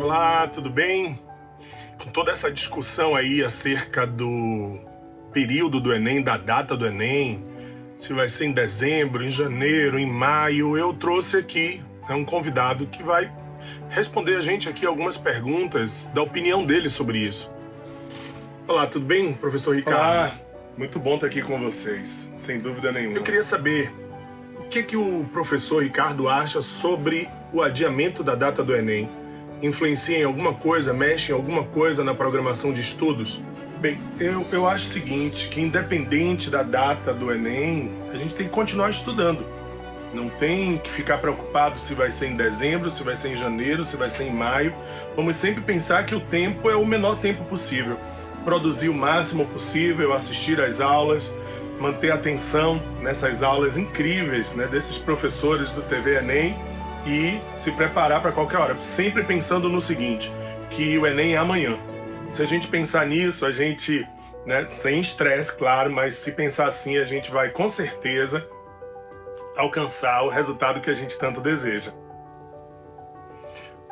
Olá, tudo bem? Com toda essa discussão aí acerca do período do Enem, da data do Enem, se vai ser em dezembro, em janeiro, em maio, eu trouxe aqui um convidado que vai responder a gente aqui algumas perguntas, da opinião dele sobre isso. Olá, tudo bem, professor Ricardo? Olá, muito bom estar aqui com vocês, sem dúvida nenhuma. Eu queria saber o que o professor Ricardo acha sobre o adiamento da data do Enem. Influencia em alguma coisa, mexe em alguma coisa na programação de estudos? Bem, eu acho o seguinte, que independente da data do Enem, a gente tem que continuar estudando. Não tem que ficar preocupado se vai ser em dezembro, se vai ser em janeiro, se vai ser em maio. Vamos sempre pensar que o tempo é o menor tempo possível. Produzir o máximo possível, assistir às aulas, manter a atenção nessas aulas incríveis, né, desses professores do TV Enem, e se preparar para qualquer hora, sempre pensando no seguinte, que o Enem é amanhã. Se a gente pensar nisso, a gente, né, sem estresse, claro, mas se pensar assim, a gente vai com certeza alcançar o resultado que a gente tanto deseja.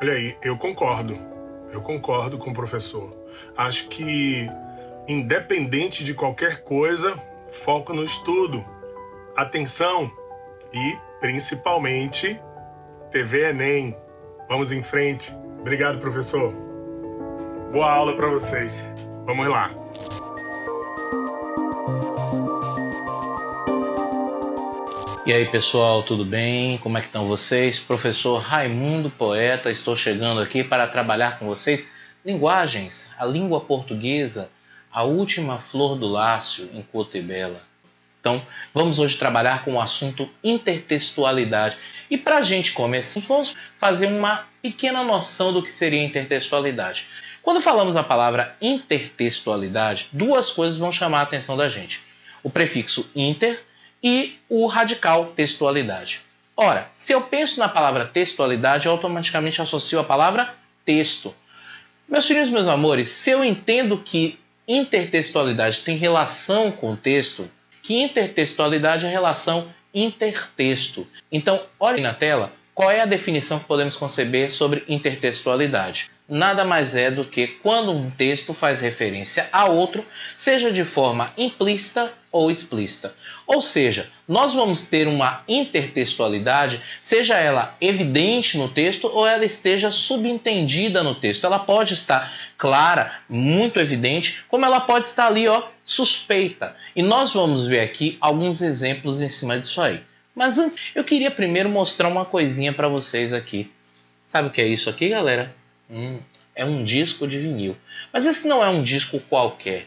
Olha aí, eu concordo com o professor. Acho que, independente de qualquer coisa, foco no estudo, atenção e, principalmente, TV Enem. Vamos em frente. Obrigado, professor. Boa aula para vocês. Vamos lá. E aí, pessoal, tudo bem? Como é que estão vocês? Professor Raimundo Poeta, estou chegando aqui para trabalhar com vocês linguagens, a língua portuguesa, a última flor do lácio em Couto e Bela. Então, vamos hoje trabalhar com o assunto intertextualidade. E para a gente começar, vamos fazer uma pequena noção do que seria intertextualidade. Quando falamos a palavra intertextualidade, duas coisas vão chamar a atenção da gente. O prefixo inter e o radical textualidade. Ora, se eu penso na palavra textualidade, eu automaticamente associo a palavra texto. Meus filhos, meus amores, se eu entendo que intertextualidade tem relação com o texto, que intertextualidade é relação intertexto. Então, olhem na tela qual é a definição que podemos conceber sobre intertextualidade. Nada mais é do que quando um texto faz referência a outro, seja de forma implícita ou explícita. Ou seja, nós vamos ter uma intertextualidade, seja ela evidente no texto ou ela esteja subentendida no texto. Ela pode estar clara, muito evidente, como ela pode estar ali, suspeita. E nós vamos ver aqui alguns exemplos em cima disso aí. Mas antes, eu queria primeiro mostrar uma coisinha para vocês aqui. Sabe o que é isso aqui, galera? É um disco de vinil. Mas esse não é um disco qualquer.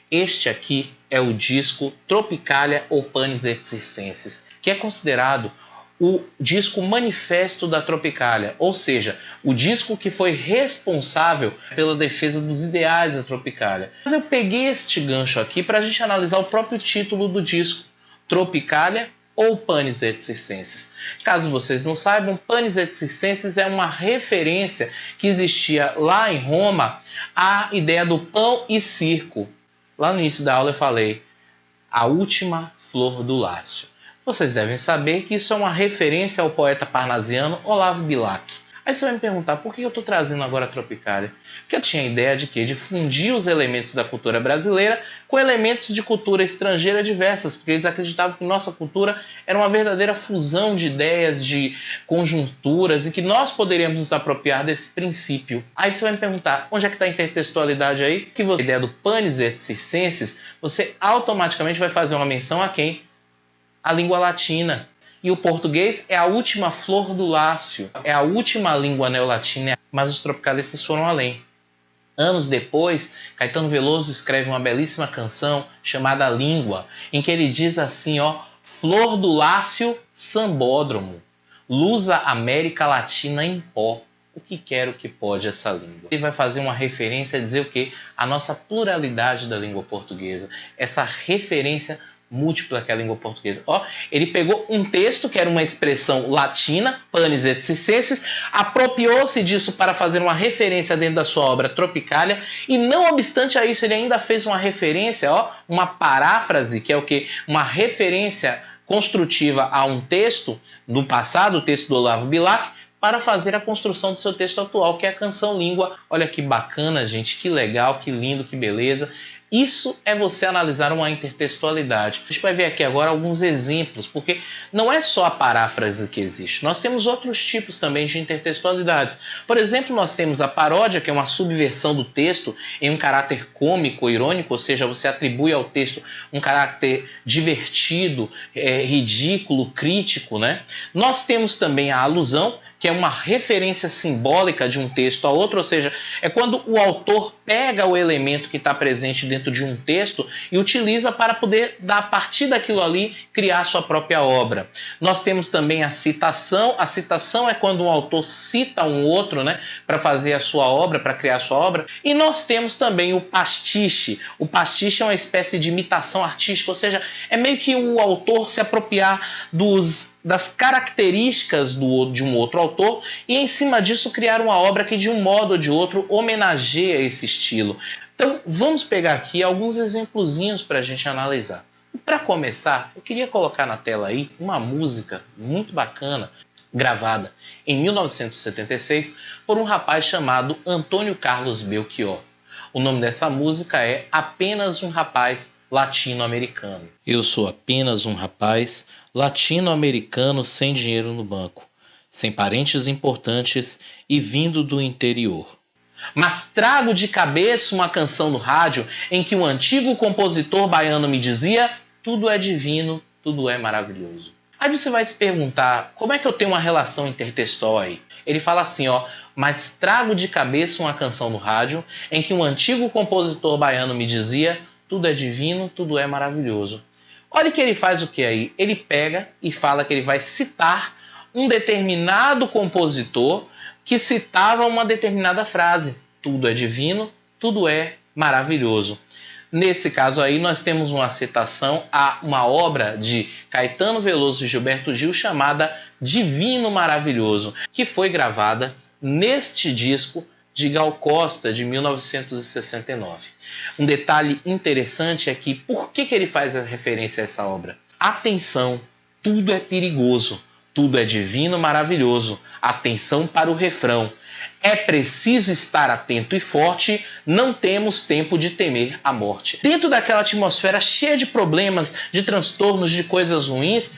Este aqui é o disco Tropicalia ou Panis et Circenses, que é considerado o disco manifesto da Tropicalia, ou seja, o disco que foi responsável pela defesa dos ideais da Tropicalia. Mas eu peguei este gancho aqui para a gente analisar o próprio título do disco, Tropicalia ou Panis et Circenses. Caso vocês não saibam, Panis et Circenses é uma referência que existia lá em Roma à ideia do pão e circo. Lá no início da aula eu falei a última flor do lácio. Vocês devem saber que isso é uma referência ao poeta parnasiano Olavo Bilac. Aí você vai me perguntar, por que eu estou trazendo agora a Tropicalia? Porque eu tinha a ideia de quê? De fundir os elementos da cultura brasileira com elementos de cultura estrangeira diversas, porque eles acreditavam que nossa cultura era uma verdadeira fusão de ideias, de conjunturas, e que nós poderíamos nos apropriar desse princípio. Aí você vai me perguntar, onde é que está a intertextualidade aí? Que você, a ideia do Panis et Circenses, você automaticamente vai fazer uma menção a quem? A língua latina. E o português é a última flor do lácio, é a última língua neolatina, mas os tropicalistas foram além. Anos depois, Caetano Veloso escreve uma belíssima canção chamada Língua, em que ele diz assim, flor do lácio, sambódromo, luz a América Latina em pó. o que quer, o que pode essa língua. Ele vai fazer uma referência a dizer o quê? A nossa pluralidade da língua portuguesa, essa referência múltipla que é a língua portuguesa. Ó, ele pegou um texto que era uma expressão latina, panis et circenses, apropriou-se disso para fazer uma referência dentro da sua obra Tropicália, e não obstante a isso, ele ainda fez uma referência, ó, uma paráfrase, que é o quê? Uma referência construtiva a um texto do passado, o texto do Olavo Bilac, para fazer a construção do seu texto atual, que é a Canção Língua. Olha que bacana, gente, que legal, que lindo, que beleza. Isso é você analisar uma intertextualidade. A gente vai ver aqui agora alguns exemplos, porque não é só a paráfrase que existe. Nós temos outros tipos também de intertextualidades. Por exemplo, nós temos a paródia, que é uma subversão do texto em um caráter cômico, irônico, ou seja, você atribui ao texto um caráter divertido, ridículo, crítico, né? Nós temos também a alusão, que é uma referência simbólica de um texto a outro, ou seja, é quando o autor pega o elemento que está presente dentro de um texto e utiliza para poder, a partir daquilo ali, criar sua própria obra. Nós temos também a citação. A citação é quando um autor cita um outro, né, para fazer a sua obra, para criar a sua obra. E nós temos também o pastiche. O pastiche é uma espécie de imitação artística, ou seja, é meio que o autor se apropriar das características de um outro autor e, em cima disso, criar uma obra que, de um modo ou de outro, homenageia esse estilo. Então, vamos pegar aqui alguns exemplozinhos para a gente analisar. Para começar, eu queria colocar na tela aí uma música muito bacana, gravada em 1976 por um rapaz chamado Antônio Carlos Belchior. O nome dessa música é Apenas um Rapaz Latino-Americano. Eu sou apenas um rapaz latino-americano sem dinheiro no banco, sem parentes importantes e vindo do interior. Mas trago de cabeça uma canção no rádio em que um antigo compositor baiano me dizia: tudo é divino, tudo é maravilhoso. Aí você vai se perguntar, como é que eu tenho uma relação intertextual aí? Ele fala assim, ó: mas trago de cabeça uma canção no rádio em que um antigo compositor baiano me dizia: tudo é divino, tudo é maravilhoso. Olha que ele faz o que aí? Ele pega e fala que ele vai citar um determinado compositor que citava uma determinada frase. Tudo é divino, tudo é maravilhoso. Nesse caso aí, nós temos uma citação a uma obra de Caetano Veloso e Gilberto Gil chamada Divino Maravilhoso, que foi gravada neste disco de Gal Costa, de 1969. Um detalhe interessante é que, por que ele faz a referência a essa obra? Atenção, tudo é perigoso, tudo é divino maravilhoso. Atenção para o refrão. É preciso estar atento e forte, não temos tempo de temer a morte. Dentro daquela atmosfera cheia de problemas, de transtornos, de coisas ruins,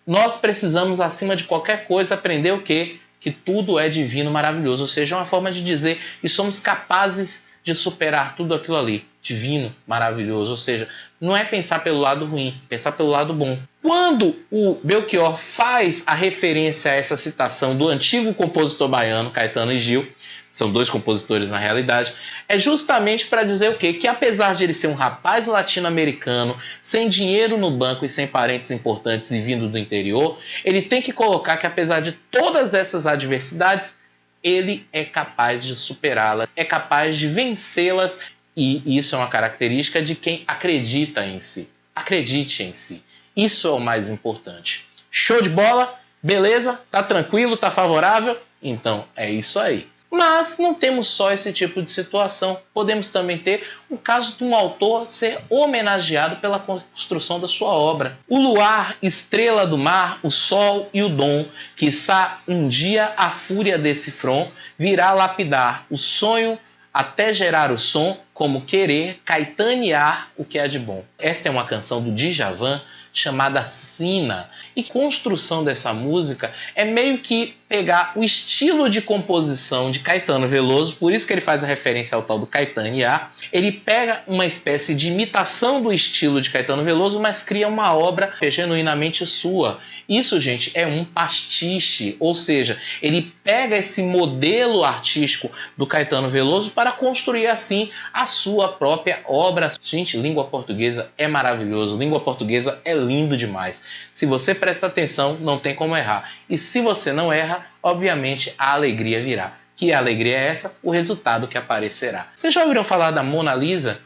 nós precisamos, acima de qualquer coisa, aprender o quê? Que tudo é divino maravilhoso. Ou seja, uma forma de dizer que somos capazes de superar tudo aquilo ali. Divino, maravilhoso. Ou seja, não é pensar pelo lado ruim, pensar pelo lado bom. Quando o Belchior faz a referência a essa citação do antigo compositor baiano, Caetano e Gil, são dois compositores na realidade, é justamente para dizer o quê? Que apesar de ele ser um rapaz latino-americano, sem dinheiro no banco e sem parentes importantes e vindo do interior, ele tem que colocar que apesar de todas essas adversidades, ele é capaz de superá-las, é capaz de vencê-las, e isso é uma característica de quem acredita em si. Acredite em si. Isso é o mais importante. Show de bola? Beleza? Tá tranquilo? Tá favorável? Então é isso aí. Mas não temos só esse tipo de situação. Podemos também ter o caso de um autor ser homenageado pela construção da sua obra. O luar, estrela do mar, o sol e o dom, quiçá um dia a fúria desse front virá lapidar o sonho até gerar o som, como querer caetanear o que é de bom. Esta é uma canção do Djavan chamada Sina. E a construção dessa música é meio que pegar o estilo de composição de Caetano Veloso, por isso que ele faz a referência ao tal do caetanear. Ele pega uma espécie de imitação do estilo de Caetano Veloso, mas cria uma obra genuinamente sua. Isso, gente, é um pastiche, ou seja, ele pega esse modelo artístico do Caetano Veloso para construir assim a sua própria obra. Gente, língua portuguesa é maravilhoso, língua portuguesa é lindo demais. Se você presta atenção, não tem como errar. E se você não erra, obviamente a alegria virá. Que alegria é essa? O resultado que aparecerá. Vocês já ouviram falar da Mona Lisa?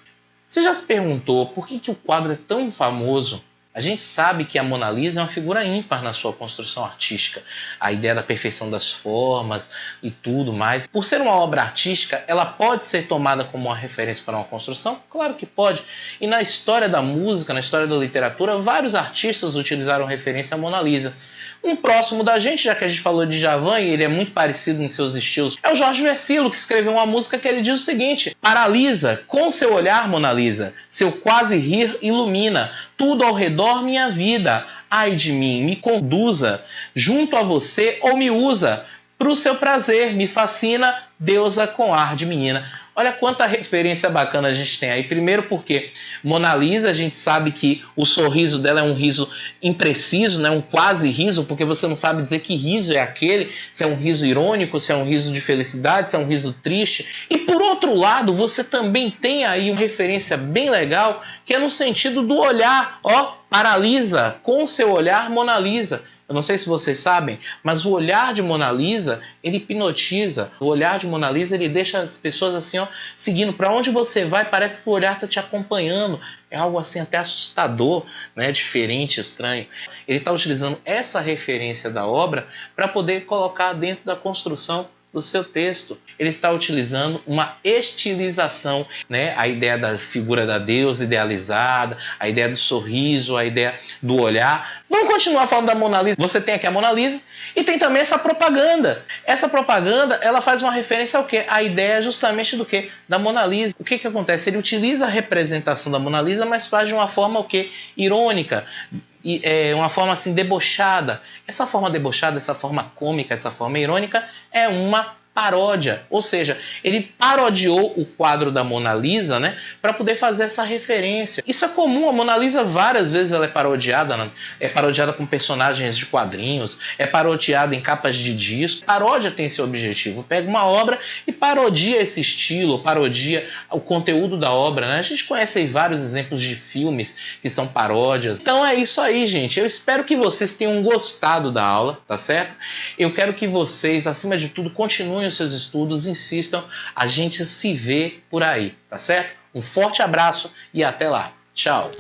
Você já se perguntou por que o quadro é tão famoso? A gente sabe que a Mona Lisa é uma figura ímpar na sua construção artística. A ideia da perfeição das formas e tudo mais. Por ser uma obra artística, ela pode ser tomada como uma referência para uma construção? Claro que pode. E na história da música, na história da literatura, vários artistas utilizaram referência à Mona Lisa. Um próximo da gente, já que a gente falou de Djavan e ele é muito parecido em seus estilos, é o Jorge Vercillo, que escreveu uma música que ele diz o seguinte: paralisa com seu olhar, Mona Lisa, seu quase rir ilumina tudo ao redor minha vida. Ai de mim, me conduza junto a você ou me usa pro seu prazer, me fascina, deusa com ar de menina. Olha quanta referência bacana a gente tem aí. Primeiro porque Mona Lisa, a gente sabe que o sorriso dela é um riso impreciso, né? Um quase riso, porque você não sabe dizer que riso é aquele, se é um riso irônico, se é um riso de felicidade, se é um riso triste. E por outro lado, você também tem aí uma referência bem legal, que é no sentido do olhar. Ó, paralisa com seu olhar, Mona Lisa. Eu não sei se vocês sabem, mas o olhar de Mona Lisa, ele hipnotiza. O olhar de Mona Lisa, ele deixa as pessoas assim, ó, seguindo. Para onde você vai, parece que o olhar está te acompanhando. É algo assim até assustador, né? Diferente, estranho. Ele está utilizando essa referência da obra para poder colocar dentro da construção do seu texto. Ele está utilizando uma estilização, né? A ideia da figura da deusa idealizada, a ideia do sorriso, a ideia do olhar. Vamos continuar falando da Mona Lisa. Você tem aqui a Mona Lisa e tem também essa propaganda. Essa propaganda, ela faz uma referência ao quê? A ideia justamente do quê? Da Mona Lisa. O que acontece? Ele utiliza a representação da Mona Lisa, mas faz de uma forma o quê? Irônica. E é uma forma assim debochada. Essa forma debochada, essa forma cômica, essa forma irônica é uma paródia, ou seja, ele parodiou o quadro da Mona Lisa, né, para poder fazer essa referência. Isso é comum, a Mona Lisa várias vezes ela é parodiada com personagens de quadrinhos, é parodiada em capas de disco. Paródia tem esse objetivo, pega uma obra e parodia esse estilo, parodia o conteúdo da obra, né? A gente conhece aí vários exemplos de filmes que são paródias. Então é isso aí, gente. Eu espero que vocês tenham gostado da aula, tá certo? Eu quero que vocês, acima de tudo, continuem os seus estudos, insistam, a gente se vê por aí, tá certo? Um forte abraço e até lá. Tchau!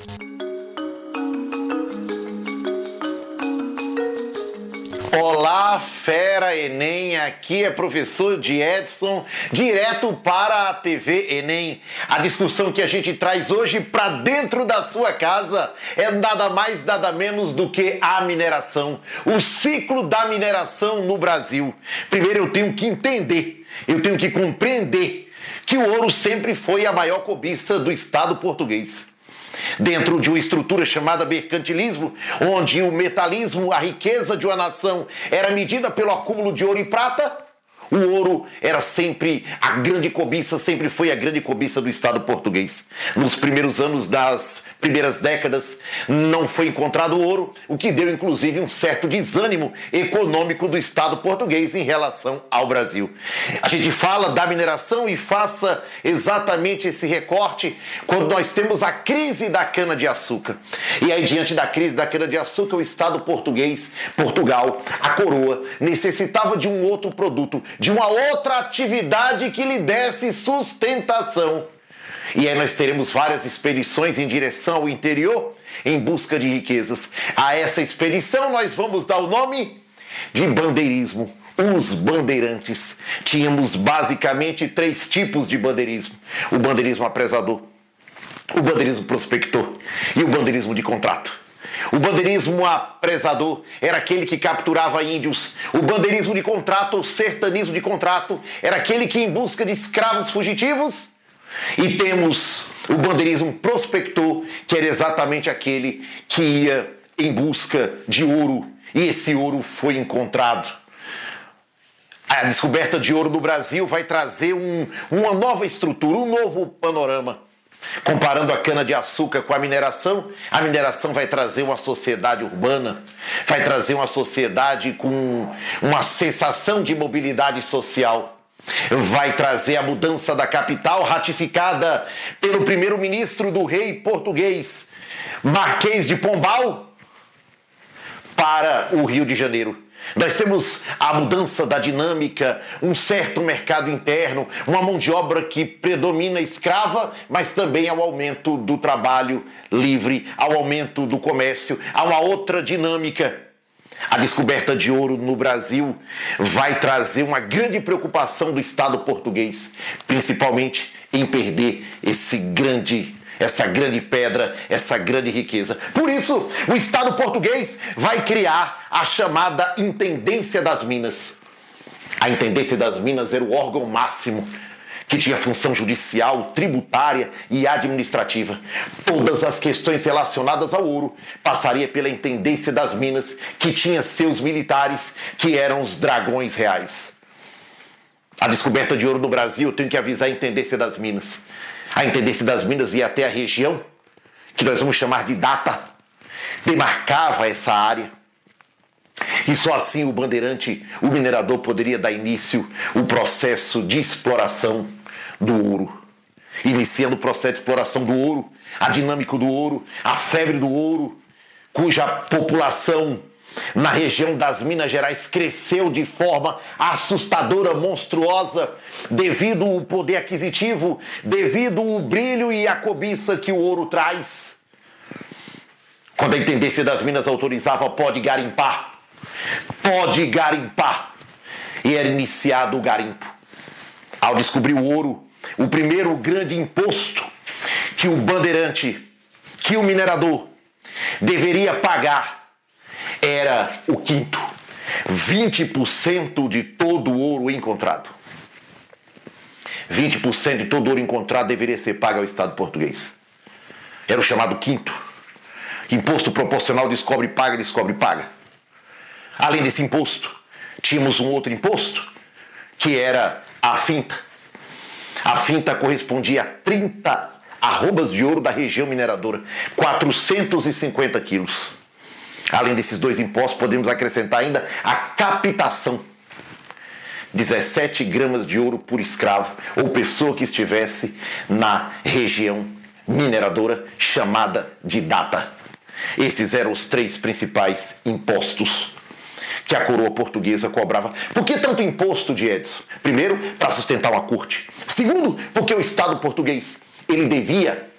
Olá, fera Enem, aqui é professor de Edson, direto para a TV Enem. A discussão que a gente traz hoje para dentro da sua casa é nada mais, nada menos do que a mineração, o ciclo da mineração no Brasil. Primeiro eu tenho que entender, eu tenho que compreender que o ouro sempre foi a maior cobiça do Estado português. Dentro de uma estrutura chamada mercantilismo, onde o metalismo, a riqueza de uma nação, era medida pelo acúmulo de ouro e prata, o ouro era sempre a grande cobiça, sempre foi a grande cobiça do Estado português. Nos primeiros anos das primeiras décadas não foi encontrado ouro, o que deu inclusive um certo desânimo econômico do Estado português em relação ao Brasil. A gente fala da mineração e faça exatamente esse recorte quando nós temos a crise da cana-de-açúcar. E aí, diante da crise da cana-de-açúcar, o Estado português, Portugal, a coroa, necessitava de um outro produto, de uma outra atividade que lhe desse sustentação. E aí nós teremos várias expedições em direção ao interior em busca de riquezas. A essa expedição nós vamos dar o nome de bandeirismo. Os bandeirantes. Tínhamos basicamente 3 tipos de bandeirismo: o bandeirismo apresador, o bandeirismo prospector e o bandeirismo de contrato. O bandeirismo apresador era aquele que capturava índios. O bandeirismo de contrato, o sertanismo de contrato, era aquele que, em busca de escravos fugitivos. E temos o bandeirismo prospector, que era exatamente aquele que ia em busca de ouro. E esse ouro foi encontrado. A descoberta de ouro no Brasil vai trazer uma nova estrutura, um novo panorama. Comparando a cana-de-açúcar com a mineração vai trazer uma sociedade urbana, vai trazer uma sociedade com uma sensação de mobilidade social, vai trazer a mudança da capital ratificada pelo primeiro-ministro do rei português, Marquês de Pombal, para o Rio de Janeiro. Nós temos a mudança da dinâmica, um certo mercado interno, uma mão de obra que predomina escrava, mas também ao aumento do trabalho livre, ao aumento do comércio, a uma outra dinâmica. A descoberta de ouro no Brasil vai trazer uma grande preocupação do Estado português, principalmente em perder essa grande pedra, essa grande riqueza. Por isso, o Estado português vai criar a chamada Intendência das Minas. A Intendência das Minas era o órgão máximo que tinha função judicial, tributária e administrativa. Todas as questões relacionadas ao ouro passaria pela Intendência das Minas, que tinha seus militares, que eram os dragões reais. A descoberta de ouro no Brasil, eu tenho que avisar a Intendência das Minas. A Intendência das Minas ia até a região, que nós vamos chamar de Data, demarcava essa área. E só assim o bandeirante, o minerador, poderia dar início ao processo de exploração do ouro. Iniciando o processo de exploração do ouro, a dinâmica do ouro, a febre do ouro, cuja população na região das Minas Gerais cresceu de forma assustadora, monstruosa, devido ao poder aquisitivo, devido ao brilho e à cobiça que o ouro traz. Quando a Intendência das Minas autorizava, pode garimpar, e era iniciado o garimpo. Ao descobrir o ouro, o primeiro grande imposto que o bandeirante, que o minerador deveria pagar era o quinto, 20% de todo o ouro encontrado. 20% de todo o ouro encontrado deveria ser pago ao Estado português. Era o chamado quinto. Imposto proporcional descobre e paga. Além desse imposto, tínhamos um outro imposto, que era a finta. A finta correspondia a 30 arrobas de ouro da região mineradora, 450 quilos. Além desses dois impostos, podemos acrescentar ainda a captação. 17 gramas de ouro por escravo ou pessoa que estivesse na região mineradora chamada de Data. Esses eram os 3 principais impostos que a coroa portuguesa cobrava. Por que tanto imposto, de Edson? Primeiro, para sustentar uma corte. Segundo, porque o Estado português ele devia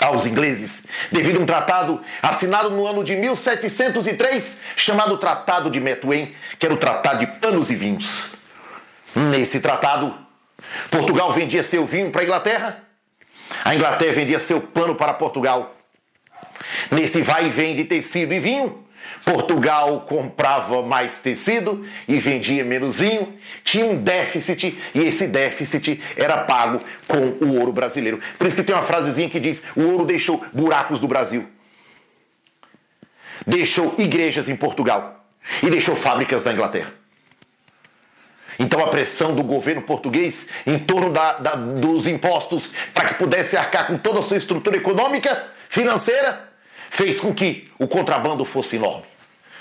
aos ingleses, devido a um tratado assinado no ano de 1703, chamado Tratado de Methuen, que era o Tratado de Panos e Vinhos. Nesse tratado, Portugal vendia seu vinho para a Inglaterra, a Inglaterra vendia seu pano para Portugal. Nesse vai e vem de tecido e vinho, Portugal comprava mais tecido e vendia menos vinho, tinha um déficit e esse déficit era pago com o ouro brasileiro. Por isso que tem uma frasezinha que diz: o ouro deixou buracos do Brasil, deixou igrejas em Portugal e deixou fábricas na Inglaterra. Então a pressão do governo português em torno dos impostos para que pudesse arcar com toda a sua estrutura econômica, financeira, fez com que o contrabando fosse enorme.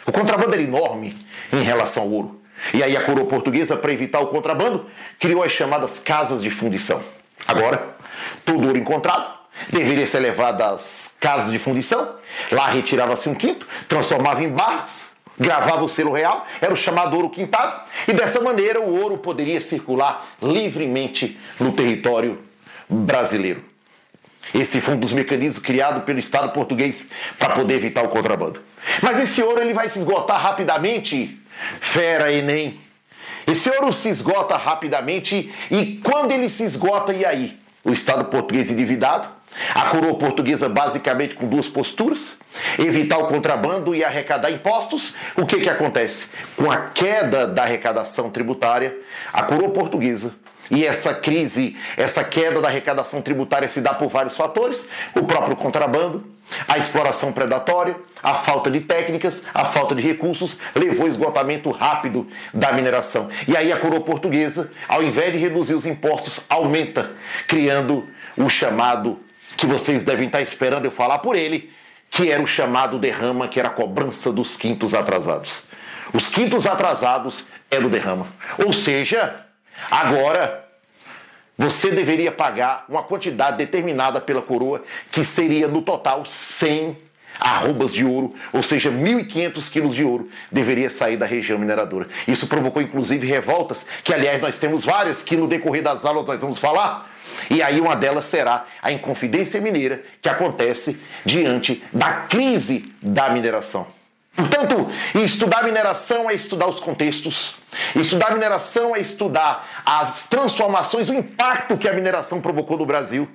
O contrabando era enorme em relação ao ouro. E aí a coroa portuguesa, para evitar o contrabando, criou as chamadas casas de fundição. Agora, todo ouro encontrado deveria ser levado às casas de fundição. Lá retirava-se um quinto, transformava em barras, gravava o selo real, era o chamado ouro quintado. E dessa maneira o ouro poderia circular livremente no território brasileiro. Esse foi um dos mecanismos criados pelo Estado português para poder evitar o contrabando. Mas esse ouro ele vai se esgotar rapidamente, fera Enem. Esse ouro se esgota rapidamente e quando ele se esgota, e aí? O Estado português endividado, a coroa portuguesa basicamente com 2 posturas, evitar o contrabando e arrecadar impostos. O que acontece? Com a queda da arrecadação tributária, a coroa portuguesa, e essa crise, essa queda da arrecadação tributária se dá por vários fatores: o próprio contrabando, a exploração predatória, a falta de técnicas, a falta de recursos, levou ao esgotamento rápido da mineração. E aí a coroa portuguesa, ao invés de reduzir os impostos, aumenta, criando o chamado, que vocês devem estar esperando eu falar por ele, que era o chamado derrama, que era a cobrança dos quintos atrasados. Os quintos atrasados eram o derrama. Ou seja, agora você deveria pagar uma quantidade determinada pela coroa, que seria no total 100 arrobas de ouro, ou seja, 1.500 quilos de ouro, deveria sair da região mineradora. Isso provocou, inclusive, revoltas, que, aliás, nós temos várias, que no decorrer das aulas nós vamos falar. E aí uma delas será a Inconfidência Mineira, que acontece diante da crise da mineração. Portanto, estudar mineração é estudar os contextos. Estudar mineração é estudar as transformações, o impacto que a mineração provocou no Brasil.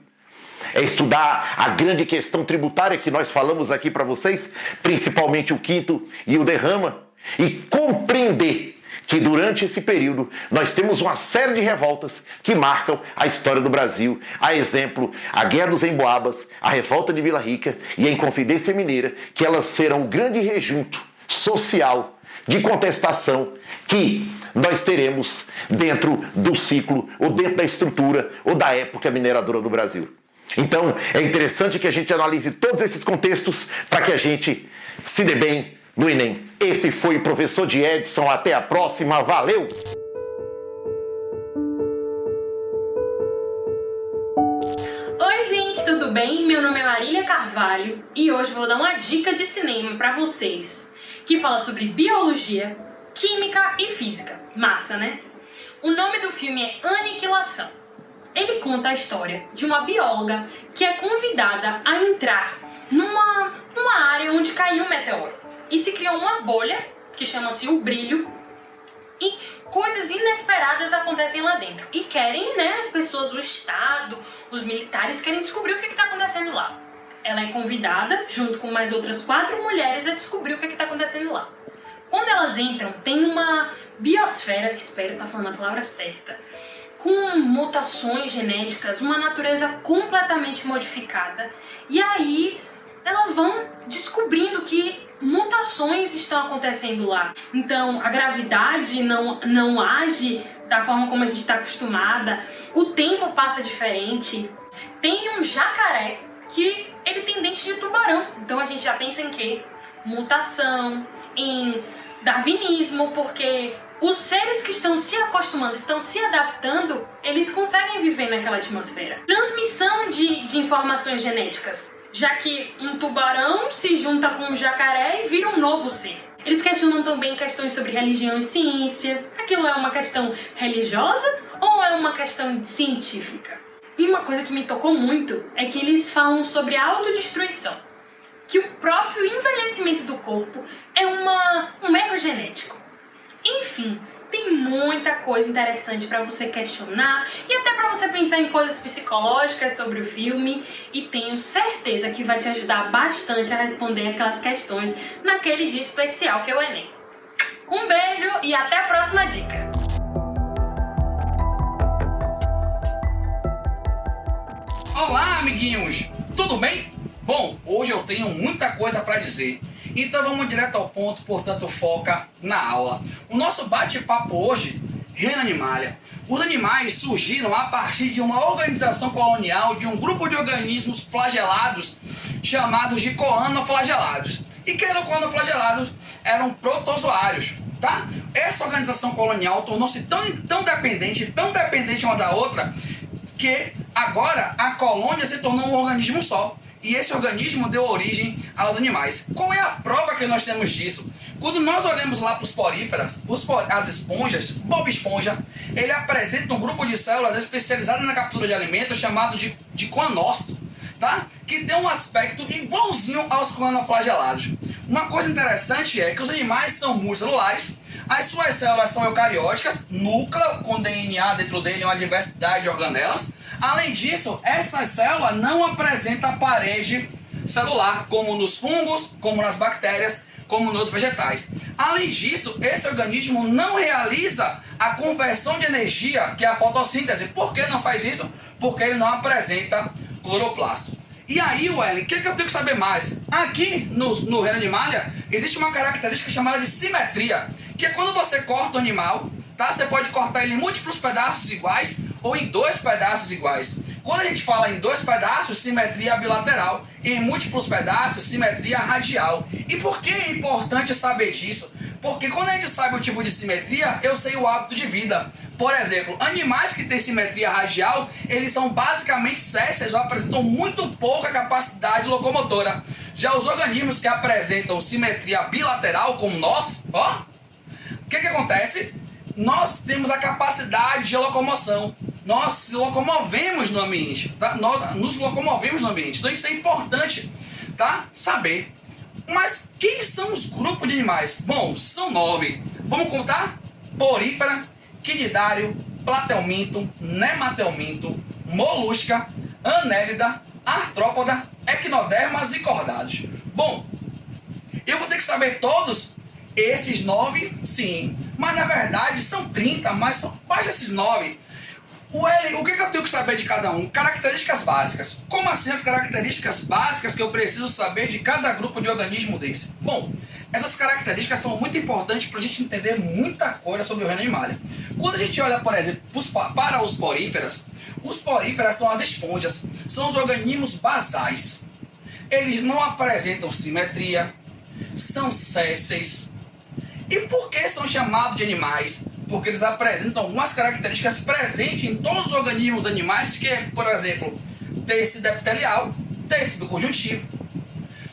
É estudar a grande questão tributária que nós falamos aqui para vocês, principalmente o quinto e o derrama, e compreender que durante esse período nós temos uma série de revoltas que marcam a história do Brasil. A exemplo, a Guerra dos Emboabas, a Revolta de Vila Rica e a Inconfidência Mineira, que elas serão um grande rejunto social de contestação que nós teremos dentro do ciclo, ou dentro da estrutura, ou da época mineradora do Brasil. Então, é interessante que a gente analise todos esses contextos para que a gente se dê bem no Enem. Esse foi o professor de Edson. Até a próxima. Valeu! Oi, gente, tudo bem? Meu nome é Marília Carvalho e hoje vou dar uma dica de cinema para vocês que fala sobre biologia, química e física. Massa, né? O nome do filme é Aniquilação. Ele conta a história de uma bióloga que é convidada a entrar numa área onde caiu um meteoro. E se criou uma bolha, que chama-se o brilho, e coisas inesperadas acontecem lá dentro. E querem, as pessoas, o Estado, os militares, querem descobrir o que está acontecendo lá. Ela é convidada, junto com mais outras 4 mulheres, a descobrir o que está acontecendo lá. Quando elas entram, tem uma biosfera, espero estar falando a palavra certa, com mutações genéticas, uma natureza completamente modificada. E aí elas vão descobrindo que mutações estão acontecendo lá. Então a gravidade não age da forma como a gente está acostumada, o tempo passa diferente. Tem um jacaré que ele tem dente de tubarão, então a gente já pensa em quê? Mutação, em darwinismo, porque os seres que estão se acostumando, estão se adaptando, eles conseguem viver naquela atmosfera. Transmissão de informações genéticas, já que um tubarão se junta com um jacaré e vira um novo ser. Eles questionam também questões sobre religião e ciência. Aquilo é uma questão religiosa ou é uma questão científica? E uma coisa que me tocou muito é que eles falam sobre a autodestruição, que o próprio envelhecimento do corpo é um erro genético. Enfim, tem muita coisa interessante para você questionar e até para você pensar em coisas psicológicas sobre o filme, e tenho certeza que vai te ajudar bastante a responder aquelas questões naquele dia especial que é o Enem. Um beijo e até a próxima dica! Olá, amiguinhos! Tudo bem? Bom, hoje eu tenho muita coisa para dizer. Então vamos direto ao ponto, portanto foca na aula. O nosso bate-papo hoje, Reino Animalia. Os animais surgiram a partir de uma organização colonial, de um grupo de organismos flagelados, chamados de coanoflagelados. E que eram coanoflagelados? Eram protozoários, tá? Essa organização colonial tornou-se tão dependente uma da outra, que agora a colônia se tornou um organismo só. E esse organismo deu origem aos animais. Qual é a prova que nós temos disso? Quando nós olhamos lá para os poríferas, as esponjas, Bob Esponja, ele apresenta um grupo de células especializadas na captura de alimentos chamado de coanócito, tá? Que tem um aspecto igualzinho aos coanoflagelados. Uma coisa interessante é que os animais são multicelulares, as suas células são eucarióticas, núcleo com DNA dentro dele, uma diversidade de organelas. Além disso, essa célula não apresenta parede celular, como nos fungos, como nas bactérias, como nos vegetais. Além disso, esse organismo não realiza a conversão de energia, que é a fotossíntese. Por que não faz isso? Porque ele não apresenta cloroplasto. E aí, Wellen, o que eu tenho que saber mais? Aqui no Reino Animalia existe uma característica chamada de simetria, que é quando você corta o animal, tá? Você pode cortar ele em múltiplos pedaços iguais ou em 2 pedaços iguais. Quando a gente fala em 2 pedaços, simetria bilateral. Em múltiplos pedaços, simetria radial. E por que é importante saber disso? Porque quando a gente sabe o tipo de simetria, eu sei o hábito de vida. Por exemplo, animais que têm simetria radial, eles são basicamente sésseis ou apresentam muito pouca capacidade locomotora. Já os organismos que apresentam simetria bilateral, como nós, ó, o que acontece? Nós temos a capacidade de locomoção. Nós se locomovemos no ambiente, tá? Nós nos locomovemos no ambiente. Então isso é importante, tá? Saber. Mas quem são os grupos de animais? Bom, são 9. Vamos contar? Porífera, quinidário, platelminto, nematelminto, molusca, anélida, artrópoda, equinodermas e cordados. Bom, eu vou ter que saber todos esses 9, sim. Mas na verdade são 30, mas são mais desses 9. O que eu tenho que saber de cada um? Características básicas. Como assim as características básicas que eu preciso saber de cada grupo de organismo desse? Bom, essas características são muito importantes para a gente entender muita coisa sobre o reino animal. Quando a gente olha, por exemplo, para os poríferas são as esponjas, são os organismos basais. Eles não apresentam simetria, são sésseis. E por que são chamados de animais? Porque eles apresentam algumas características presentes em todos os organismos animais, que é, por exemplo, tecido epitelial, tecido conjuntivo.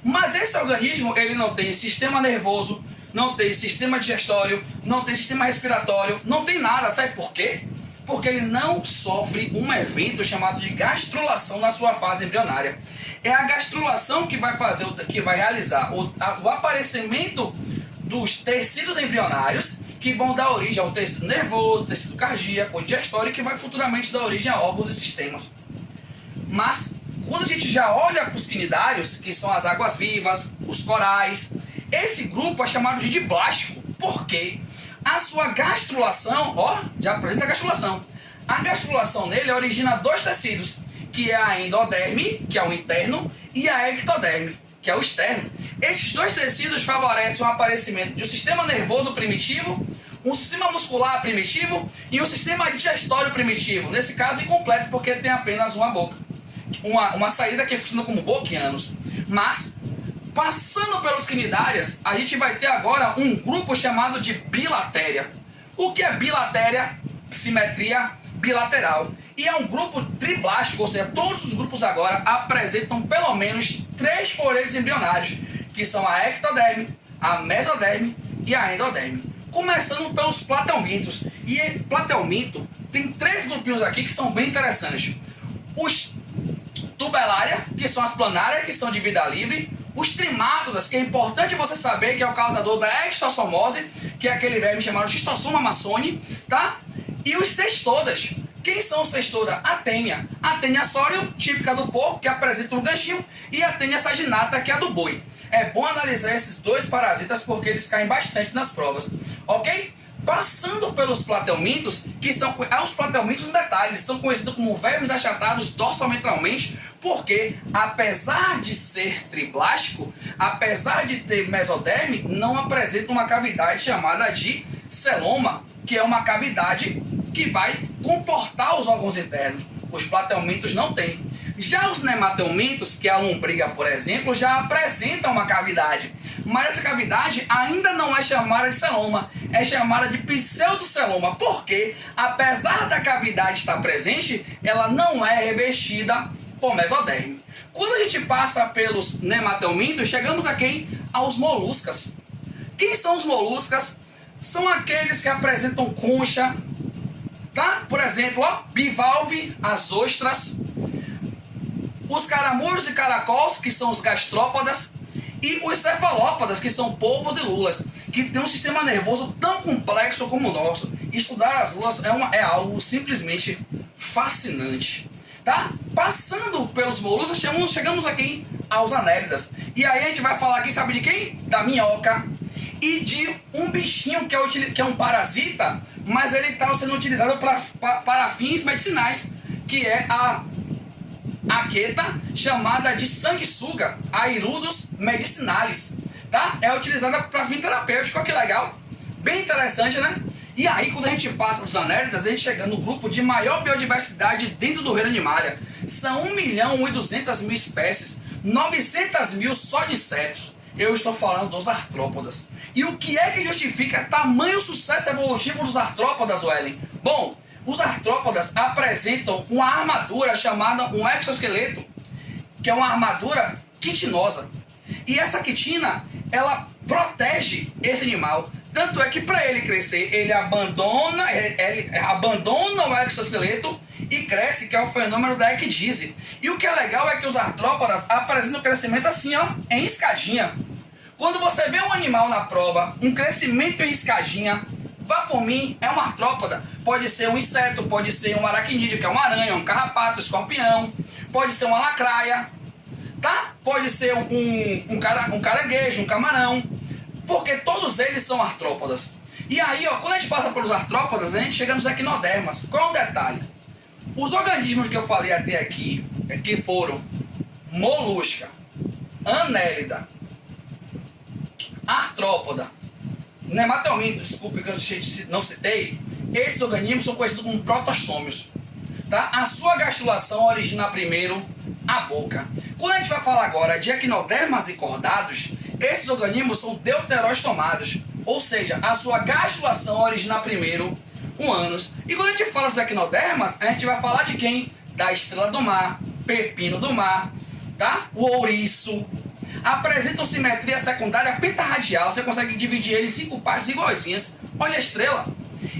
Mas esse organismo, ele não tem sistema nervoso, não tem sistema digestório, não tem sistema respiratório, não tem nada. Sabe por quê? Porque ele não sofre um evento chamado de gastrulação na sua fase embrionária. É a gastrulação que vai fazer, que vai realizar o aparecimento dos tecidos embrionários, que vão dar origem ao tecido nervoso, tecido cardíaco, digestório, que vai futuramente dar origem a órgãos e sistemas. Mas, quando a gente já olha para os quinidários, que são as águas-vivas, os corais, esse grupo é chamado de diblástico. Por quê? A sua gastrulação, ó, já apresenta a gastrulação. A gastrulação nele origina 2 tecidos, que é a endoderme, que é o interno, e a ectoderme, que é o externo. Esses 2 tecidos favorecem o aparecimento de um sistema nervoso primitivo, um sistema muscular primitivo e um sistema digestório primitivo. Nesse caso, incompleto, porque tem apenas uma boca. Uma saída que funciona como boca e ânus. Mas, passando pelos quinidários, a gente vai ter agora um grupo chamado de bilatéria. O que é bilatéria? Simetria bilateral. E é um grupo triblástico, ou seja, todos os grupos agora apresentam pelo menos 3 floreiros embrionários, que são a ectoderme, a mesoderme e a endoderme. Começando pelos platelmintos. E platelminto tem 3 grupinhos aqui que são bem interessantes. Os tubelária, que são as planárias, que são de vida livre. Os trimátodas, que é importante você saber que é o causador da extossomose, que é aquele verme chamado Schistossoma massoni, tá? E os cestodas. Quem são os cestodas? A tênia. A tênia sório, típica do porco, que apresenta um ganchinho, e a tênia saginata, que é a do boi. É bom analisar esses 2 parasitas porque eles caem bastante nas provas, ok? Passando pelos platelmintos, que são os platelmintos, um detalhe, eles são conhecidos como vermes achatados dorsoventralmente, porque apesar de ser triblástico, apesar de ter mesoderme, não apresenta uma cavidade chamada de celoma, que é uma cavidade que vai comportar os órgãos internos. Os platelmintos não têm. Já os nematelmintos, que é a lombriga, por exemplo, já apresentam uma cavidade. Mas essa cavidade ainda não é chamada de celoma, é chamada de pseudoceloma, porque apesar da cavidade estar presente, ela não é revestida por mesoderme. Quando a gente passa pelos nematelmintos, chegamos aqui aos moluscas. Quem são os moluscas? São aqueles que apresentam concha, tá? Por exemplo, ó, bivalve, as ostras, os caramujos e caracóis, que são os gastrópodas, e os cefalópodas, que são polvos e lulas, que tem um sistema nervoso tão complexo como o nosso. Estudar as lulas é algo simplesmente fascinante, tá? Passando pelos moluscos, chegamos aqui aos anélidas. E aí a gente vai falar aqui, sabe de quem? Da minhoca e de um bichinho que é um parasita, mas ele está sendo utilizado para fins medicinais, que é a aqueta chamada de sanguessuga, Airudus medicinalis, tá? É utilizada para fim terapêutico, olha que legal, bem interessante, né? E aí quando a gente passa os anélidas, a gente chega no grupo de maior biodiversidade dentro do reino animalia. São 1.200.000 espécies, 900.000 só de insetos. Eu estou falando dos artrópodas. E o que é que justifica tamanho sucesso evolutivo dos artrópodas, Wellen? Bom, os artrópodas apresentam uma armadura chamada um exoesqueleto, que é uma armadura quitinosa. E essa quitina, ela protege esse animal. Tanto é que para ele crescer, ele abandona o exoesqueleto e cresce, que é o fenômeno da ecdise. E o que é legal é que os artrópodas apresentam crescimento assim, ó, em escadinha. Quando você vê um animal na prova, um crescimento em escadinha, vá por mim, é uma artrópoda. Pode ser um inseto, pode ser um aracnídeo, que é uma aranha, um carrapato, um escorpião, pode ser uma lacraia, tá? Pode ser um caranguejo, um camarão, porque todos eles são artrópodas. E aí, ó, quando a gente passa pelos artrópodas, a gente chega nos equinodermas. Qual é o detalhe? Os organismos que eu falei até aqui, que foram molusca, anélida, artrópoda, nematelminto, desculpe que eu não citei, esses organismos são conhecidos como protostômios. Tá? A sua gastrulação origina primeiro a boca. Quando a gente vai falar agora de equinodermas e cordados, esses organismos são deuterostomados, ou seja, a sua gastrulação origina primeiro o ânus. E quando a gente fala dos equinodermas, a gente vai falar de quem? Da estrela do mar, pepino do mar, tá? O ouriço. Apresentam simetria secundária pentarradial, você consegue dividir ele em 5 partes iguaizinhas. Olha a estrela.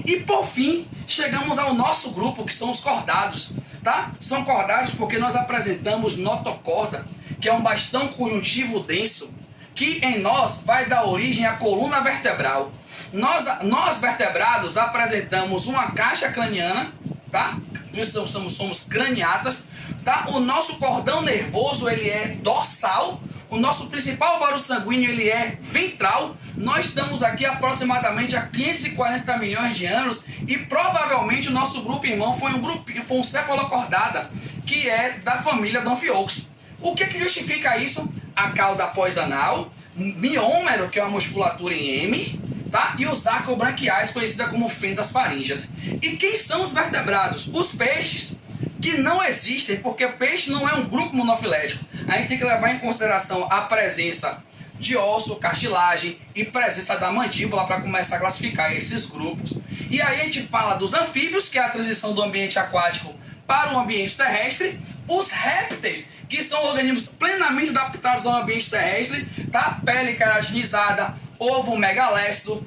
E por fim, chegamos ao nosso grupo, que são os cordados, tá? São cordados porque nós apresentamos notocorda, que é um bastão conjuntivo denso, que em nós vai dar origem à coluna vertebral. Nós vertebrados apresentamos uma caixa craniana, tá? Por isso somos craniatas, tá? O nosso cordão nervoso, ele é dorsal. O nosso principal vaso sanguíneo, ele é ventral. Nós estamos aqui aproximadamente há 540 milhões de anos e provavelmente o nosso grupo irmão foi um cefalocordata, que é da família Donphiox. O que justifica isso? A cauda pós-anal, miômero, que é uma musculatura em M, tá? E os arcobranquiais, conhecida como fendas faríngeas. E quem são os vertebrados? Os peixes, que não existem, porque peixe não é um grupo monofilético. A gente tem que levar em consideração a presença de osso, cartilagem e presença da mandíbula para começar a classificar esses grupos. E aí a gente fala dos anfíbios, que é a transição do ambiente aquático para o ambiente terrestre, os répteis, que são organismos plenamente adaptados ao ambiente terrestre, tá? Pele keratinizada, ovo megalécido,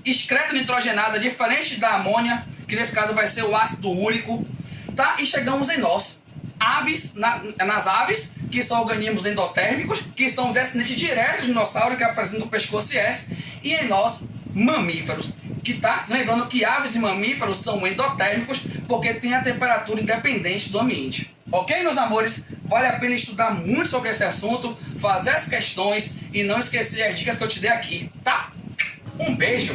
excreto nitrogenada, diferente da amônia, que nesse caso vai ser o ácido úrico, tá? E chegamos em nós, aves, nas aves, que são organismos endotérmicos, que são descendentes diretos de dinossauro, que apresentam o pescoço e em nós, mamíferos, que tá? Lembrando que aves e mamíferos são endotérmicos, porque tem a temperatura independente do ambiente. Ok, meus amores? Vale a pena estudar muito sobre esse assunto, fazer as questões e não esquecer as dicas que eu te dei aqui, tá? Um beijo!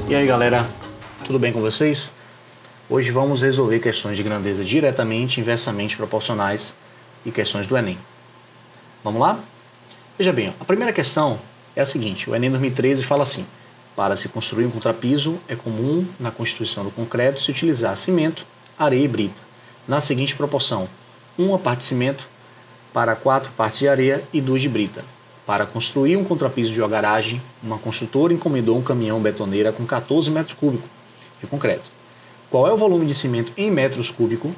E aí galera, tudo bem com vocês? Hoje vamos resolver questões de grandeza diretamente, inversamente proporcionais e questões do Enem. Vamos lá? Veja bem, a primeira questão é a seguinte, o Enem 2013 fala assim: para se construir um contrapiso, é comum na constituição do concreto se utilizar cimento, areia e brita, na seguinte proporção: 1 parte de cimento para 4 partes de areia e 2 de brita. Para construir um contrapiso de uma garagem, uma construtora encomendou um caminhão betoneira com 14 metros cúbicos de concreto. Qual é o volume de cimento em metros cúbicos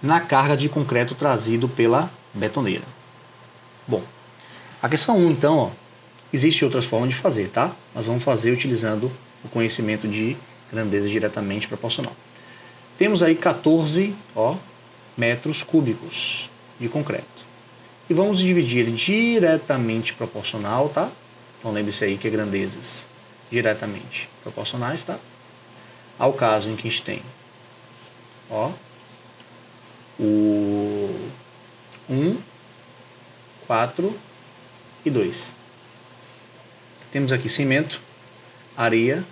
na carga de concreto trazido pela betoneira? Bom, a questão 1, então, ó, existe outras formas de fazer, tá? Nós vamos fazer utilizando o conhecimento de grandeza diretamente proporcional. Temos aí 14 metros cúbicos de concreto. E vamos dividir ele diretamente proporcional, tá? Então lembre-se aí que é grandezas diretamente proporcionais, tá? Ao caso em que a gente tem, o 1, 4 e 2. Temos aqui cimento, areia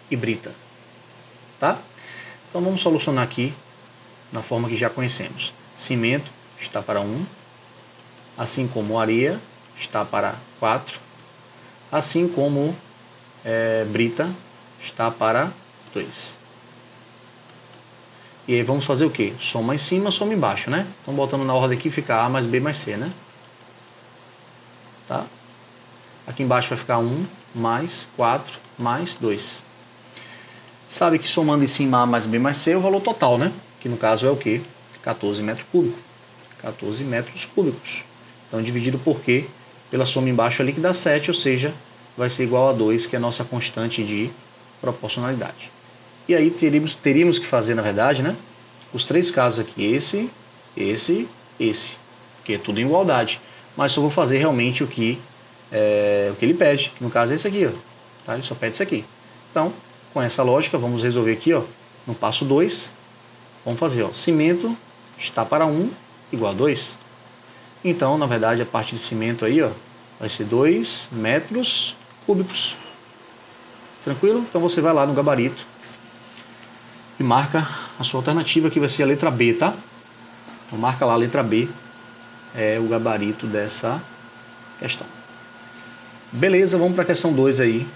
e brita, tá? Então vamos solucionar aqui na forma que já conhecemos. Cimento está para 1, assim como areia está para 4, assim como brita está para 2. E aí vamos fazer o quê? Soma em cima, soma embaixo, né? Então botando na ordem aqui fica A mais B mais C, né? Tá? Aqui embaixo vai ficar 1 mais 4 mais 2. Sabe que somando em cima A mais B mais C é o valor total, né? que no caso é o quê? 14 metros cúbicos. 14 metros cúbicos. Então, dividido por quê? Pela soma embaixo ali que dá 7, ou seja, vai ser igual a 2, que é a nossa constante de proporcionalidade. E aí teríamos que fazer, na verdade, né, os 3 casos aqui, esse, que é tudo em igualdade. Mas só vou fazer realmente o que ele pede, que no caso é esse aqui, ó, tá? Ele só pede isso aqui. Então, com essa lógica, vamos resolver aqui, ó, no passo 2, vamos fazer, ó, cimento está para 1 igual a 2. Então, na verdade, a parte de cimento aí, ó, vai ser 2 metros cúbicos. Tranquilo? Então você vai lá no gabarito e marca a sua alternativa, que vai ser a letra B, tá? Então marca lá a letra B, é o gabarito dessa questão. Beleza, vamos para a questão 2 aí,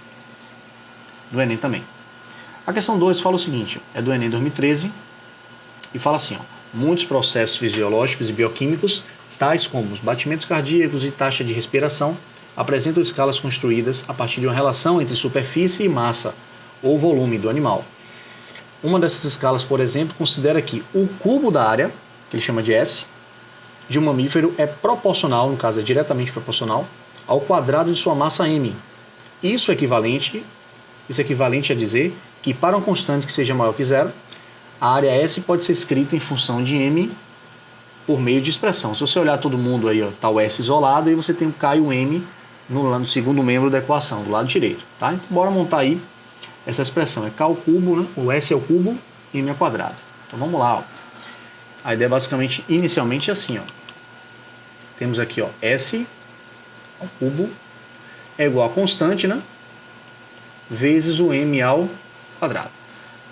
do Enem também. A questão 2 fala o seguinte, é do Enem 2013, e fala assim, ó, muitos processos fisiológicos e bioquímicos, tais como os batimentos cardíacos e taxa de respiração, apresentam escalas construídas a partir de uma relação entre superfície e massa, ou volume do animal. Uma dessas escalas, por exemplo, considera que o cubo da área, que ele chama de S, de um mamífero é proporcional, no caso é diretamente proporcional, ao quadrado de sua massa m. Isso é equivalente a dizer que para um constante que seja maior que zero, a área S pode ser escrita em função de m por meio de expressão. Se você olhar todo mundo aí, ó, tá o S isolado, e você tem o K e o M no segundo membro da equação, do lado direito. Tá? Então, bora montar aí essa expressão. É K ao cubo, né? O S ao cubo e M ao quadrado. Então vamos lá. Ó. A ideia basicamente, inicialmente, é assim. Ó. Temos aqui ó, S ao cubo é igual a constante, né? Vezes o M ao quadrado.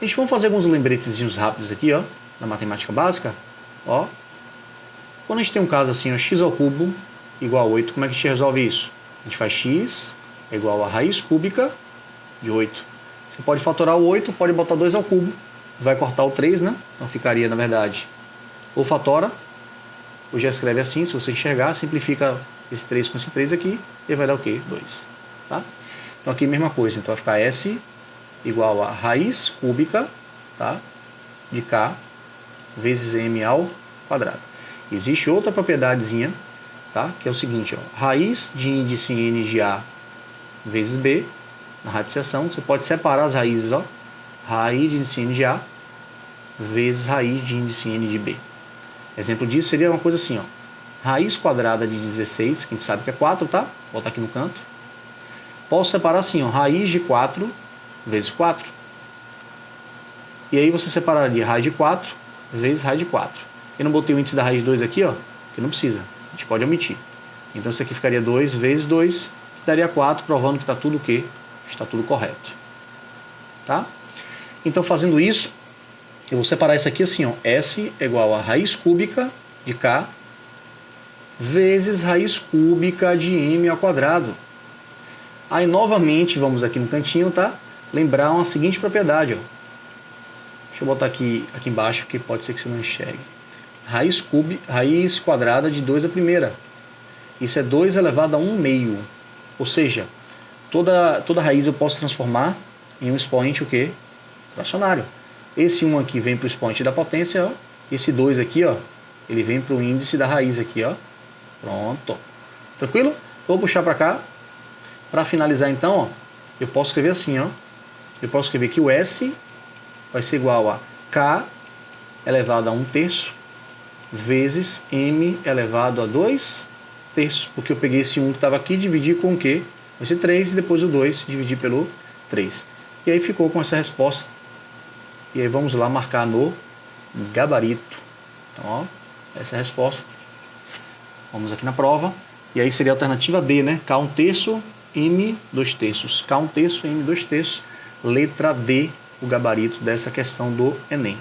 A gente vai fazer alguns lembretezinhos rápidos aqui, ó, na matemática básica. Ó. Quando a gente tem um caso assim, ó, x ao cubo igual a 8, como é que a gente resolve isso? A gente faz x é igual a raiz cúbica de 8. Você pode fatorar o 8, pode botar 2 ao cubo, vai cortar o 3, né? Então ficaria, na verdade, ou fatora, ou já escreve assim, se você enxergar, simplifica esse 3 com esse 3 aqui, e vai dar o quê? 2. Tá? Então aqui a mesma coisa, então vai ficar S igual a raiz cúbica, tá? De K vezes M ao quadrado. Existe outra propriedadezinha, tá? Que é o seguinte, ó, raiz de índice n de A vezes B, na radiciação, você pode separar as raízes, ó, raiz de índice n de A vezes raiz de índice n de B. Exemplo disso seria uma coisa assim, ó, raiz quadrada de 16, que a gente sabe que é 4, tá? Vou botar aqui no canto. Posso separar assim, ó, raiz de 4 vezes 4. E aí você separaria raiz de 4 vezes raiz de 4. Eu não botei o índice da raiz de 2 aqui, ó, que não precisa. A gente pode omitir. Então isso aqui ficaria 2 vezes 2, que daria 4, provando que está tudo o quê? Está tudo correto. Tá? Então fazendo isso, eu vou separar isso aqui assim, ó, S é igual a raiz cúbica de K vezes raiz cúbica de M ao quadrado. Aí novamente, vamos aqui no cantinho, tá? Lembrar uma seguinte propriedade, ó. Deixa eu botar aqui embaixo, porque pode ser que você não enxergue. Raiz quadrada de 2 à primeira. Isso é 2 elevado a 1 meio. Ou seja, toda raiz eu posso transformar em um expoente o quê? Fracionário. Esse 1 aqui vem para o expoente da potência, ó. Esse 2 aqui, ó, ele vem para o índice da raiz aqui, ó. Pronto. Tranquilo? Então, vou puxar para cá. Para finalizar então, ó, eu posso escrever assim, ó. Eu posso escrever que o S vai ser igual a K elevado a 1/3 vezes M elevado a 2/3, porque eu peguei esse 1 que estava aqui e dividi com o quê? Vai ser 3 e depois o 2 dividir pelo 3. E aí ficou com essa resposta. E aí vamos lá marcar no gabarito. Então, ó, essa é a resposta. Vamos aqui na prova. E aí seria a alternativa D, né? K 1/3, M 2/3. K 1/3, M 2/3. Letra D, o gabarito dessa questão do Enem.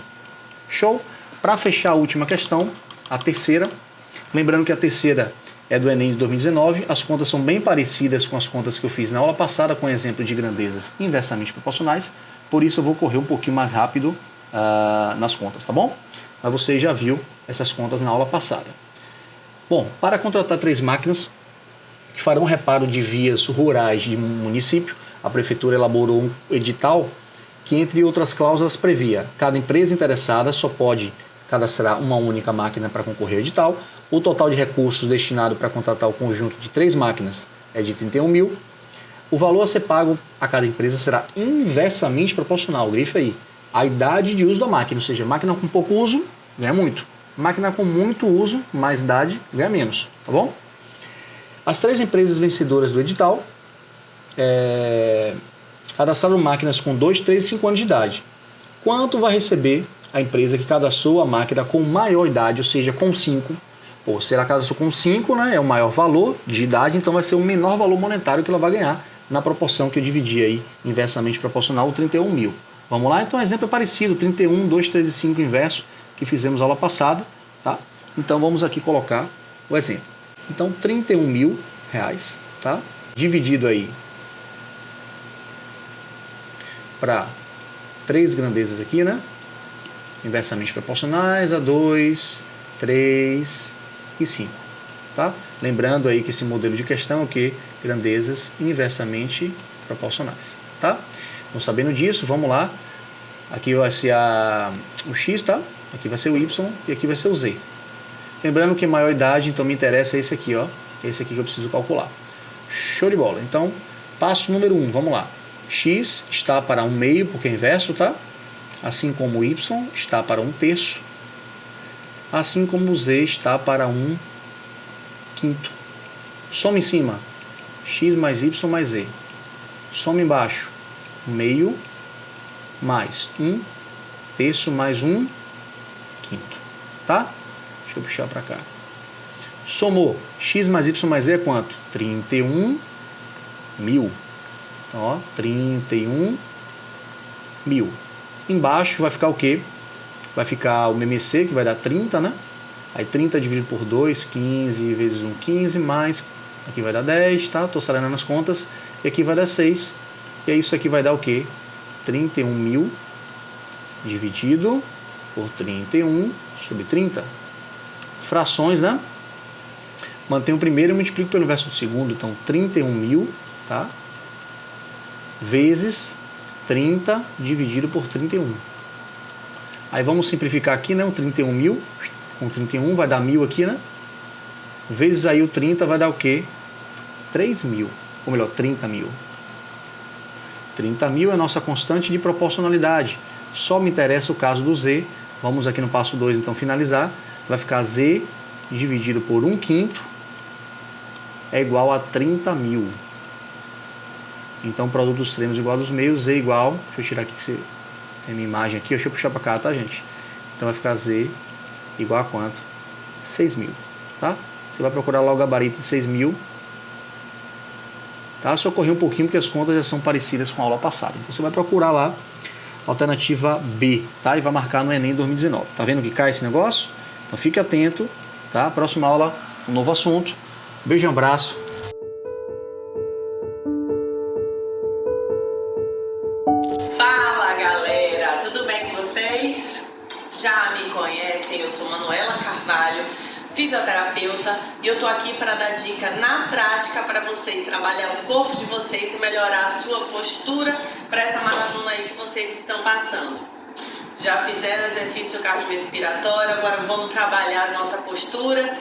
Show? Para fechar a última questão, a terceira. Lembrando que a terceira é do Enem de 2019. As contas são bem parecidas com as contas que eu fiz na aula passada, com exemplo de grandezas inversamente proporcionais. Por isso eu vou correr um pouquinho mais rápido nas contas, tá bom? Mas você já viu essas contas na aula passada. Bom, para contratar 3 máquinas que farão reparo de vias rurais de um município, a prefeitura elaborou um edital que, entre outras cláusulas, previa: cada empresa interessada só pode cadastrar uma única máquina para concorrer ao edital, o total de recursos destinado para contratar o conjunto de 3 máquinas é de 31 mil, o valor a ser pago a cada empresa será inversamente proporcional, grife aí, à idade de uso da máquina, ou seja, máquina com pouco uso ganha muito, máquina com muito uso, mais idade, ganha menos, tá bom? As 3 empresas vencedoras do edital cadastraram máquinas com 2, 3 e 5 anos de idade. Quanto vai receber a empresa que cadastrou a máquina com maior idade, ou seja, com 5? Pô, se ela cadastrou com 5, né, é o maior valor de idade, então vai ser o menor valor monetário que ela vai ganhar na proporção que eu dividi aí, inversamente proporcional, o 31 mil. Vamos lá? Então, o exemplo é parecido, 31, 2, 3 e 5 inverso, que fizemos aula passada, tá? Então, vamos aqui colocar o exemplo. Então, 31 mil reais, tá? Dividido aí para 3 grandezas aqui, né? Inversamente proporcionais a 2, 3 e 5, tá? Lembrando aí que esse modelo de questão é o que? Grandezas inversamente proporcionais, tá? Então, sabendo disso, vamos lá. Aqui vai ser o X, tá? Aqui vai ser o Y e aqui vai ser o Z. Lembrando que maior idade, então me interessa esse aqui, ó. Esse aqui que eu preciso calcular. Show de bola. Então, passo número 1, vamos lá. X está para 1 meio, porque é inverso, tá? Assim como o Y está para 1 terço. Assim como o Z está para 1 quinto. Soma em cima. X mais Y mais Z. Soma embaixo. 1 meio mais 1 terço mais 1 quinto. Tá? Deixa eu puxar para cá. Somou. X mais Y mais Z é quanto? 31 mil. Ó, 31 mil. Embaixo vai ficar o quê? Vai ficar o MMC, que vai dar 30, né? Aí 30 dividido por 2, 15 vezes 1, 15, mais... Aqui vai dar 10, tá? Tô acelerando as contas. E aqui vai dar 6. E aí isso aqui vai dar o quê? 31 mil dividido por 31 sobre 30. Frações, né? Mantém o primeiro e multiplico pelo inverso do segundo. Então, 31 mil, tá? Vezes 30 dividido por 31. Aí vamos simplificar aqui, né? O 31 mil com 31 vai dar 1000 aqui, né? Vezes aí o 30 vai dar o quê? 3 mil. Ou melhor, 30 mil. 30 mil é a nossa constante de proporcionalidade. Só me interessa o caso do Z. Vamos aqui no passo 2, então, finalizar. Vai ficar Z dividido por 1 quinto é igual a 30 mil. Então, o produto dos extremos igual dos meios, Z igual... Deixa eu tirar aqui que você tem minha imagem aqui. Deixa eu puxar para cá, tá, gente? Então, vai ficar Z igual a quanto? 6 mil, tá? Você vai procurar lá o gabarito de 6 mil. Tá? Só correr um pouquinho porque as contas já são parecidas com a aula passada. Então, você vai procurar lá a alternativa B, tá? E vai marcar no Enem 2019. Tá vendo que cai esse negócio? Então, fique atento, tá? Próxima aula, um novo assunto. Beijo e um abraço. Fala, galera! Tudo bem com vocês? Já me conhecem, eu sou Manuela Carvalho, fisioterapeuta, e eu tô aqui para dar dica na prática para vocês trabalhar o corpo de vocês e melhorar a sua postura para essa maratona aí que vocês estão passando. Já fizeram exercício cardiorrespiratório, agora vamos trabalhar nossa postura.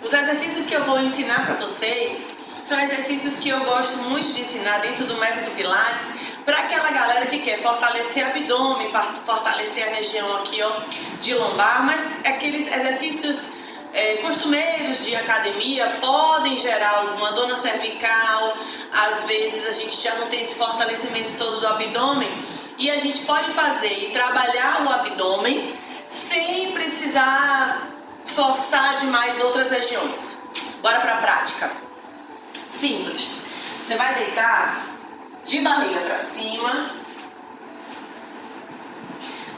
Os exercícios que eu vou ensinar para vocês são exercícios que eu gosto muito de ensinar dentro do método Pilates para aquela galera que quer fortalecer abdômen, fortalecer a região aqui, ó, de lombar, mas aqueles exercícios costumeiros de academia podem gerar alguma dor na cervical. Às vezes a gente já não tem esse fortalecimento todo do abdômen e a gente pode fazer e trabalhar o abdômen sem precisar forçar demais outras regiões. Bora pra prática. Simples. Você vai deitar de barriga para cima.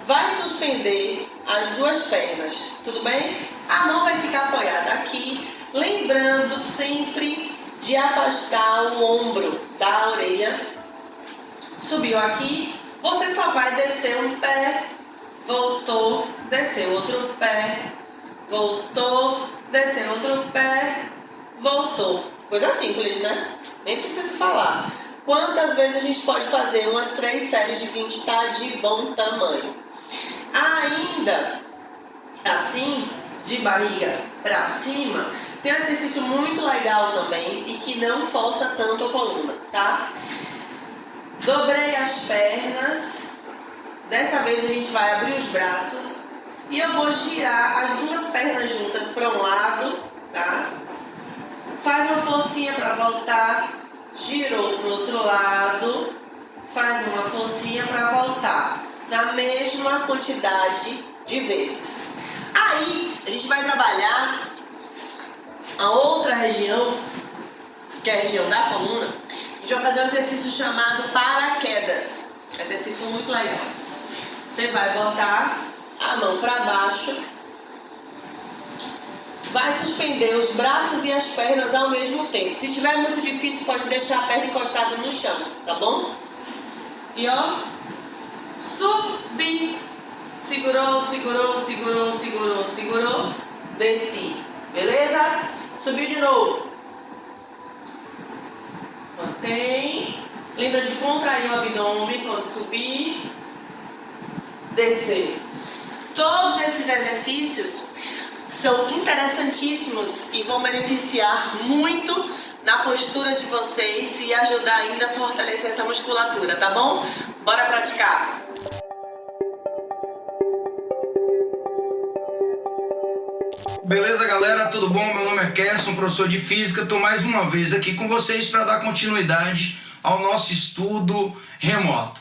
Vai suspender as duas pernas, tudo bem? A mão vai ficar apoiada aqui, lembrando sempre de afastar o ombro da orelha. Subiu aqui, você só vai descer um pé, voltou, desceu outro pé, voltou, desceu outro pé, voltou. Coisa simples, né? Nem precisa falar. Quantas vezes a gente pode fazer? Umas 3 séries de 20 está de bom tamanho. Ainda assim, de barriga para cima, tem um exercício muito legal também e que não força tanto a coluna, tá? Dobrei as pernas. Dessa vez a gente vai abrir os braços e eu vou girar as duas pernas juntas para um lado, tá? Faz uma forcinha para voltar, girou para o outro lado, faz uma forcinha para voltar, na mesma quantidade de vezes. Aí a gente vai trabalhar a outra região, que é a região da coluna. A gente vai fazer um exercício chamado paraquedas. Exercício muito legal. Você vai botar a mão para baixo, vai suspender os braços e as pernas ao mesmo tempo. Se tiver muito difícil, pode deixar a perna encostada no chão, tá bom? E ó, subi, segurou, segurou, segurou, segurou, segurou, desci, beleza? Subiu de novo. Mantém. Lembra de contrair o abdômen quando subir, descer. Todos esses exercícios são interessantíssimos e vão beneficiar muito na postura de vocês e ajudar ainda a fortalecer essa musculatura, tá bom? Bora praticar! Beleza, galera? Tudo bom? Meu nome é Kerson, professor de Física. Estou mais uma vez aqui com vocês para dar continuidade ao nosso estudo remoto.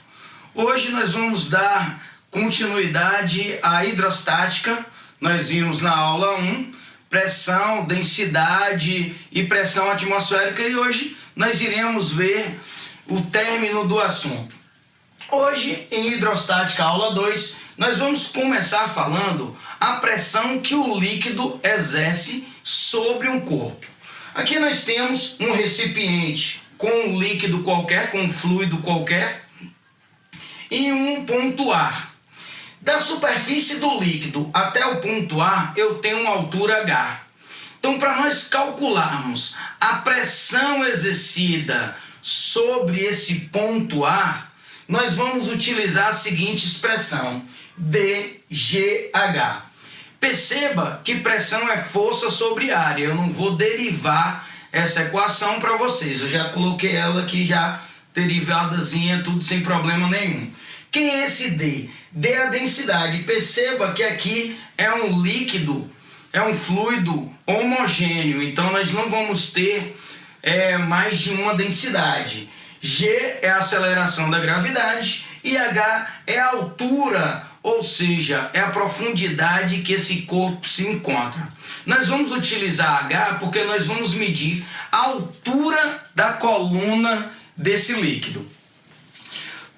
Hoje nós vamos dar continuidade à hidrostática. Nós vimos na aula 1 pressão, densidade e pressão atmosférica e hoje nós iremos ver o término do assunto. Hoje, em hidrostática, aula 2, nós vamos começar falando a pressão que o líquido exerce sobre um corpo. Aqui nós temos um recipiente com um líquido qualquer, com um fluido qualquer, e um ponto A. Da superfície do líquido até o ponto A, eu tenho uma altura H. Então, para nós calcularmos a pressão exercida sobre esse ponto A, nós vamos utilizar a seguinte expressão, dGH. Perceba que pressão é força sobre área. Eu não vou derivar essa equação para vocês. Eu já coloquei ela aqui já derivadazinha, tudo sem problema nenhum. Quem é esse D? D é a densidade. Perceba que aqui é um líquido, é um fluido homogêneo. Então nós não vamos ter mais de uma densidade. G é a aceleração da gravidade e H é a altura, ou seja, é a profundidade que esse corpo se encontra. Nós vamos utilizar H porque nós vamos medir a altura da coluna desse líquido.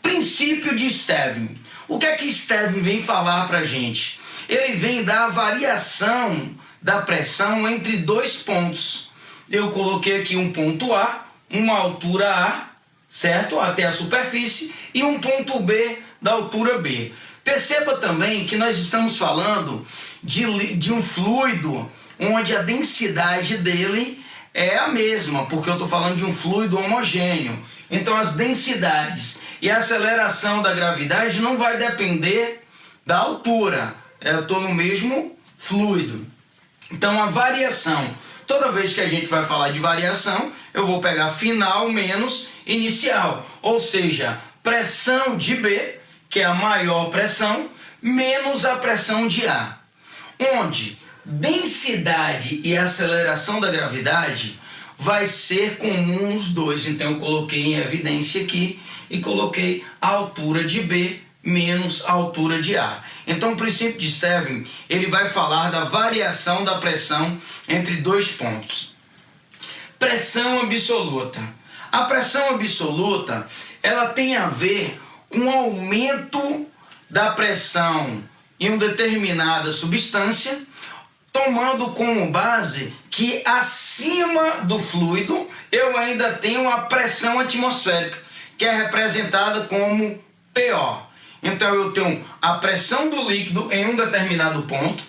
Princípio de Stevin. O que é que Stevin vem falar para a gente? Ele vem dar a variação da pressão entre dois pontos. Eu coloquei aqui um ponto A, uma altura A, certo? Até a superfície, e um ponto B da altura B. Perceba também que nós estamos falando de um fluido onde a densidade dele é a mesma, porque eu estou falando de um fluido homogêneo. Então as densidades e a aceleração da gravidade não vai depender da altura. Eu estou no mesmo fluido. Então a variação, toda vez que a gente vai falar de variação, eu vou pegar final menos inicial. Ou seja, pressão de B, que é a maior pressão, menos a pressão de A. Onde densidade e aceleração da gravidade vai ser comum os dois. Então eu coloquei em evidência aqui e coloquei a altura de B menos a altura de A. Então o princípio de Stevin, ele vai falar da variação da pressão entre dois pontos. Pressão absoluta. A pressão absoluta, ela tem a ver com o aumento da pressão em uma determinada substância, tomando como base que acima do fluido eu ainda tenho a pressão atmosférica, que é representada como PO. Então eu tenho a pressão do líquido em um determinado ponto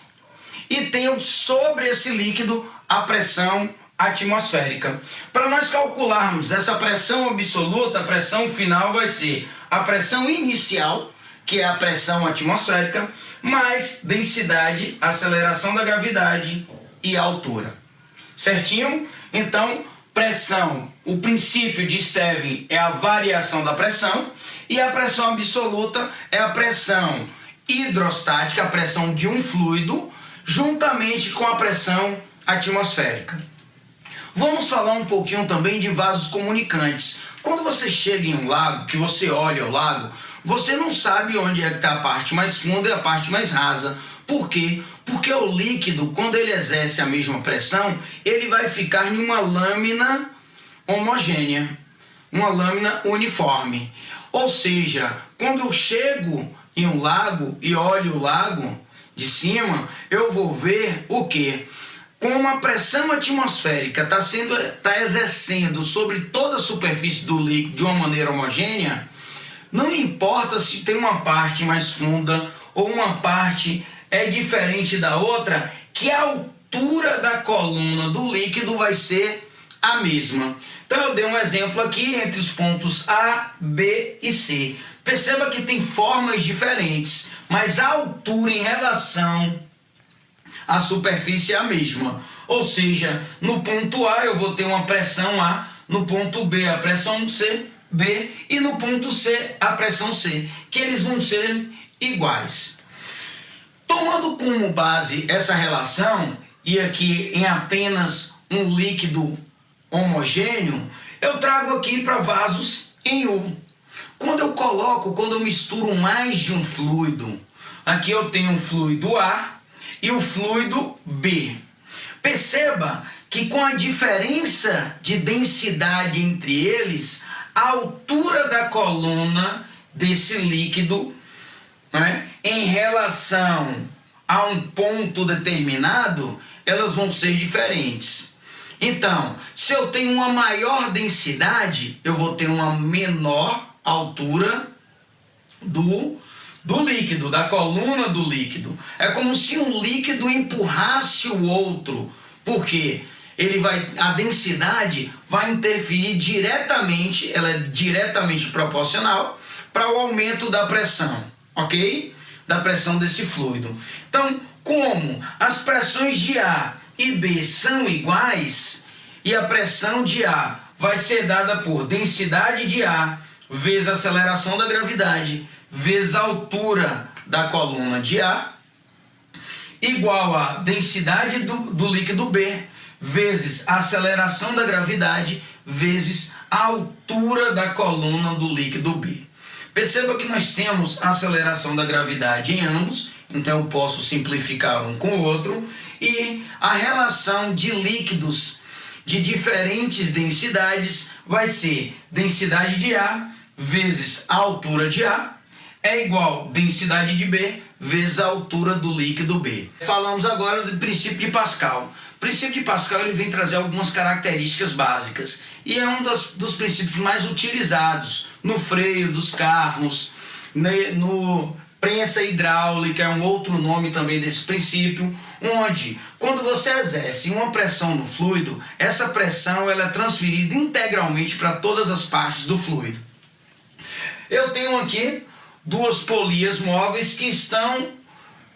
e tenho sobre esse líquido a pressão atmosférica. Para nós calcularmos essa pressão absoluta, a pressão final vai ser a pressão inicial, que é a pressão atmosférica, mais densidade, aceleração da gravidade e altura. Certinho? Então, pressão, o princípio de Stevin é a variação da pressão, e a pressão absoluta é a pressão hidrostática, a pressão de um fluido, juntamente com a pressão atmosférica. Vamos falar um pouquinho também de vasos comunicantes. Quando você chega em um lago, que você olha o lago, você não sabe onde é que está a parte mais funda e a parte mais rasa. Por quê? Porque o líquido, quando ele exerce a mesma pressão, ele vai ficar em uma lâmina homogênea, uma lâmina uniforme. Ou seja, quando eu chego em um lago e olho o lago de cima, eu vou ver o quê? Como a pressão atmosférica está exercendo sobre toda a superfície do líquido de uma maneira homogênea, não importa se tem uma parte mais funda ou uma parte é diferente da outra, que a altura da coluna do líquido vai ser a mesma. Então eu dei um exemplo aqui entre os pontos A, B e C. Perceba que tem formas diferentes, mas a altura em relação à superfície é a mesma. Ou seja, no ponto A eu vou ter uma pressão A, no ponto B a pressão C, B, e no ponto C a pressão C, que eles vão ser iguais. Tomando como base essa relação, e aqui em apenas um líquido homogêneo, eu trago aqui para vasos em U. Quando eu misturo mais de um fluido, aqui eu tenho um fluido A e o fluido B. Perceba que com a diferença de densidade entre eles, a altura da coluna desse líquido, né, em relação a um ponto determinado, elas vão ser diferentes. Então, se eu tenho uma maior densidade, eu vou ter uma menor altura do líquido, da coluna do líquido. É como se um líquido empurrasse o outro, porque a densidade vai interferir diretamente, ela é diretamente proporcional para o aumento da pressão, ok? Da pressão desse fluido. Então, como as pressões de A e B são iguais, e a pressão de A vai ser dada por densidade de A vezes a aceleração da gravidade vezes a altura da coluna de A, igual a densidade do líquido B vezes a aceleração da gravidade vezes a altura da coluna do líquido B. Perceba que nós temos a aceleração da gravidade em ambos, então eu posso simplificar um com o outro, e a relação de líquidos de diferentes densidades vai ser densidade de A vezes a altura de A é igual densidade de B vezes a altura do líquido B. Falamos agora do princípio de Pascal. O princípio de Pascal ele vem trazer algumas características básicas e é um dos princípios mais utilizados no freio dos carros, no prensa hidráulica, é um outro nome também desse princípio, onde quando você exerce uma pressão no fluido, essa pressão ela é transferida integralmente para todas as partes do fluido. Eu tenho aqui duas polias móveis que estão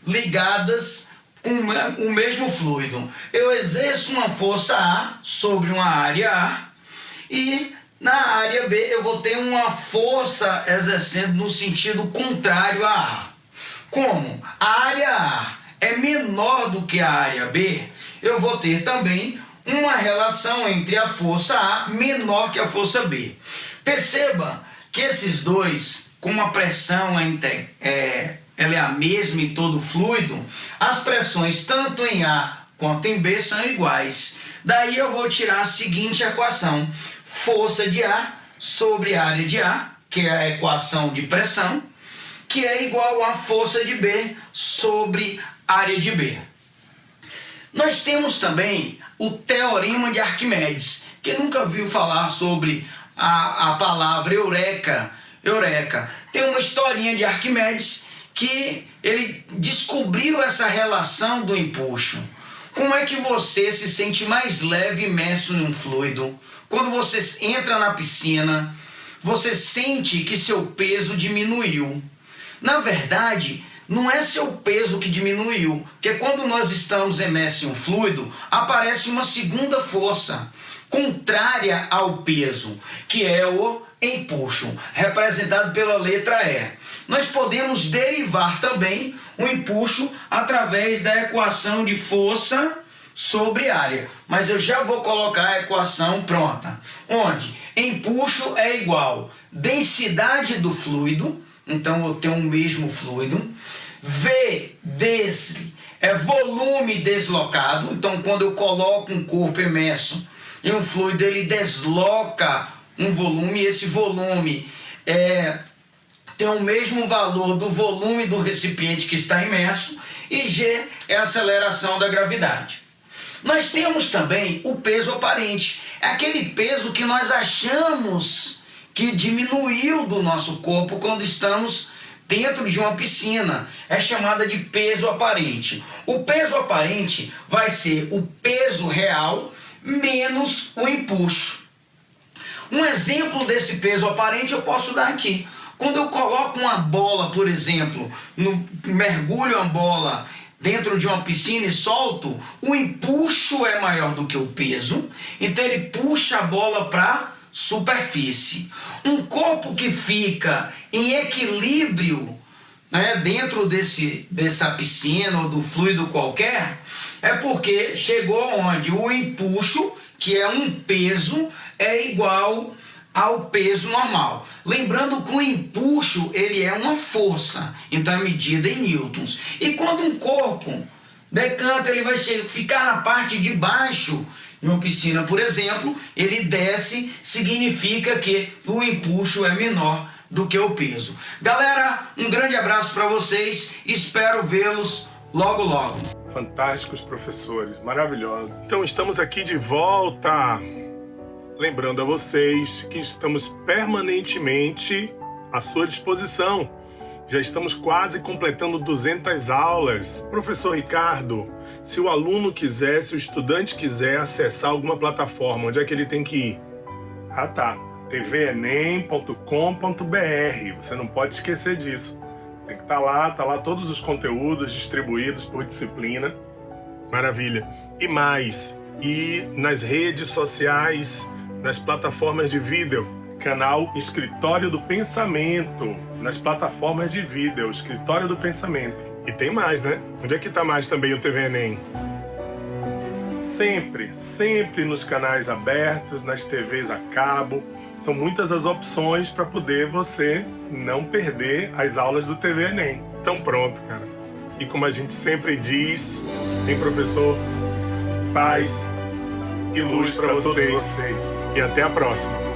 ligadas com o mesmo fluido. Eu exerço uma força A sobre uma área A e na área B eu vou ter uma força exercendo no sentido contrário a A. Como a área A é menor do que a área B, eu vou ter também uma relação entre a força A menor que a força B. Perceba que esses dois, como a pressão ela é a mesma em todo o fluido, as pressões tanto em A quanto em B são iguais. Daí eu vou tirar a seguinte equação: força de A sobre área de A, que é a equação de pressão, que é igual a força de B sobre área de B. Nós temos também o teorema de Arquimedes. Quem nunca viu falar sobre a palavra eureka? Tem uma historinha de Arquimedes que ele descobriu essa relação do empuxo. Como é que você se sente mais leve imerso em um fluido? Quando você entra na piscina, você sente que seu peso diminuiu. Na verdade, não é seu peso que diminuiu, porque quando nós estamos imersos em um fluido, aparece uma segunda força, contrária ao peso, que é o empuxo, representado pela letra E. Nós podemos derivar também o empuxo através da equação de força sobre área, mas eu já vou colocar a equação pronta, onde empuxo é igual densidade do fluido, então eu tenho o mesmo fluido, V desse é volume deslocado, então quando eu coloco um corpo imerso em um fluido, ele desloca um volume, e esse volume tem o mesmo valor do volume do recipiente que está imerso, e G é a aceleração da gravidade. Nós temos também o peso aparente, é aquele peso que nós achamos que diminuiu do nosso corpo quando estamos dentro de uma piscina, é chamada de peso aparente. O peso aparente vai ser o peso real menos o empuxo. Um exemplo desse peso aparente eu posso dar aqui. Quando eu coloco uma bola, por exemplo, mergulho a bola dentro de uma piscina e solto, o empuxo é maior do que o peso, então ele puxa a bola para a superfície. Um corpo que fica em equilíbrio, né, dentro dessa piscina ou do fluido qualquer, é porque chegou onde o empuxo, que é um peso, é igual ao peso normal. Lembrando que o empuxo ele é uma força, então é medida em newtons. E quando um corpo decanta, ele vai ficar na parte de baixo. Em uma piscina, por exemplo, ele desce, significa que o empuxo é menor do que o peso. Galera, um grande abraço para vocês, espero vê-los logo logo. Fantásticos professores, maravilhosos. Então estamos aqui de volta. Lembrando a vocês que estamos permanentemente à sua disposição. Já estamos quase completando 200 aulas. Professor Ricardo, se o aluno quiser, se o estudante quiser acessar alguma plataforma, onde é que ele tem que ir? Ah tá, tvenem.com.br. Você não pode esquecer disso. Tem que estar lá, todos os conteúdos distribuídos por disciplina. Maravilha. E mais, e nas redes sociais, nas plataformas de vídeo, canal Escritório do Pensamento, nas plataformas de vídeo, Escritório do Pensamento. E tem mais, né? Onde é que tá mais também o TV Enem? Sempre nos canais abertos, nas TVs a cabo. São muitas as opções para poder você não perder as aulas do TV Enem. Então pronto, cara. E como a gente sempre diz, tem professor, paz e luz para todos vocês. E até a próxima.